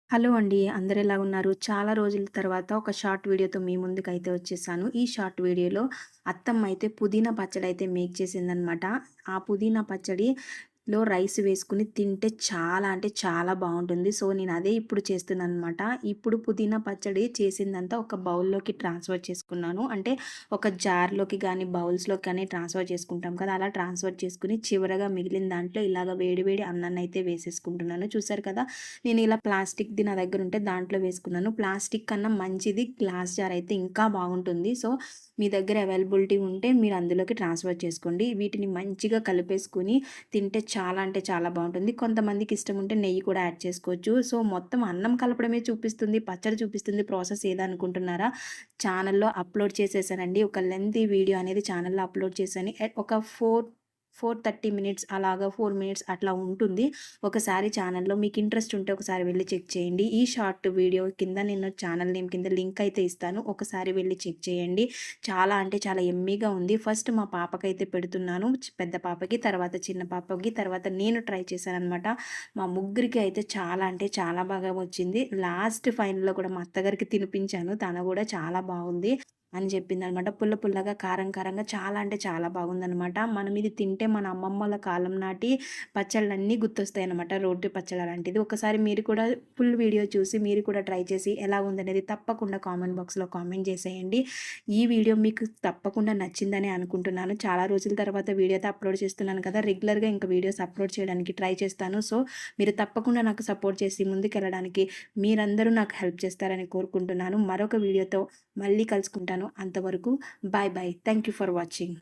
Hello అండి. అందరూ ఎలా ఉన్నారు? చాలా రోజుల తర్వాత ఒక షార్ట్ వీడియోతో మీ ముందుకైతే వచ్చేసాను. ఈ షార్ట్ వీడియోలో అత్తమ్మ అయితే పుదీనా పచ్చడైతే మేక్ చేసిందనమాట. ఆ పుదీనా పచ్చడిలో రైస్ వేసుకొని తింటే చాలా అంటే చాలా బావుంటుంది. సో, నేను అదే ఇప్పుడు చేస్తున్నాననమాట. ఇప్పుడు పుదీనా పచ్చడి చేసిందంతా ఒక బౌల్‌లోకి ట్రాన్స్‌ఫర్ చేసుకున్నాను. అంటే ఒక జార్‌లోకి గానీ, బౌల్స్‌లోకి కానీ ట్రాన్స్‌ఫర్ చేసుకుంటాం కదా! అలా ట్రాన్స్‌ఫర్ చేసుకొని చివరగా మిగిలిన దాంట్లో ఇలాగ వేడి వేడి అన్నాన్నయితే వేసేసుకుంటున్నాను. చూసారు కదా! నేను ఇలా ప్లాస్టిక్‌ది నా దగ్గరుంటే దాంట్లో వేసుకున్నాను. ప్లాస్టిక్ కన్నా మంచిది గ్లాస్ జార్ అయితే ఇంకా బాగుంటుంది. సో, మీ దగ్గర అవైలబిలిటీ ఉంటే మీరు అందులోకి ట్రాన్స్‌ఫర్ చేసుకోండి. వీటిని మంచిగా కలిపేసుకొని తింటే చాలా అంటే చాలా బావుంటుంది. కొంతమందికి ఇష్టం ఉంటే నెయ్యి కూడా యాడ్ చేసుకోవచ్చు. సో, మొత్తం అన్నం కలపడమే చూపిస్తుంది, పచ్చడి చూపిస్తుంది ప్రాసెస్ ఏదనుకుంటున్నారా? ఛానెల్‌లో అప్‌లోడ్ చేసేసానండి. ఒక లెంతీ వీడియో అనేది ఛానెల్‌లో అప్‌లోడ్ చేశాను. ఒక 4:30 మినిట్స్ అలాగా 4 మినిట్స్ అట్లా ఉంటుంది. ఒకసారి ఛానెల్‌లో మీకు ఇంట్రెస్ట్ ఉంటే ఒకసారి వెళ్లి చెక్ చేయండి. ఈ షార్ట్ వీడియో కింద నేను ఛానెల్ నేమ్ కింద లింక్ అయితే ఇస్తాను. ఒకసారి వెళ్లి చెక్ చేయండి. చాలా అంటే చాలా యమ్మీగా ఉంది. ఫస్ట్ మా పాపకైతే పెడుతున్నాను. పెద్ద పాపకి, తర్వాత చిన్న పాపకి, తర్వాత నేను ట్రై చేశాననమాట. మా ముగ్గురికి అయితే చాలా అంటే చాలా బాగా వచ్చింది. లాస్ట్ ఫైనల్‌లో కూడా మా అత్తగారికి తినిపించాను. తను కూడా చాలా బాగుంది అని చెప్పిందనమాట. పుల్ల పుల్లగా, కారం కారంగా చాలా అంటే చాలా బాగుందనమాట. మనం ఇది తింటే మన అమ్మమ్మల కాలం నాటి పచ్చళ్ళన్నీ గుర్తొస్తాయన్నమాట. రోటి పచ్చడి అలాంటిది. ఒకసారి మీరు కూడా ఫుల్ వీడియో చూసి మీరు కూడా ట్రై చేసి ఎలా ఉందనేది తప్పకుండా కామెంట్ బాక్స్‌లో కామెంట్ చేసేయండి. ఈ వీడియో మీకు తప్పకుండా నచ్చిందని అనుకుంటున్నాను. చాలా రోజుల తర్వాత వీడియో అయితే అప్‌లోడ్ చేస్తున్నాను కదా! రెగ్యులర్‌గా ఇంకా వీడియోస్ అప్‌లోడ్ చేయడానికి ట్రై చేస్తాను. సో, మీరు తప్పకుండా నాకు సపోర్ట్ చేసి ముందుకెళ్ళడానికి మీరందరూ నాకు హెల్ప్ చేస్తారని కోరుకుంటున్నాను. మరొక వీడియోతో మళ్ళీ కలుసుకుంటాను. అంతవరకు bye bye. Thank you for watching.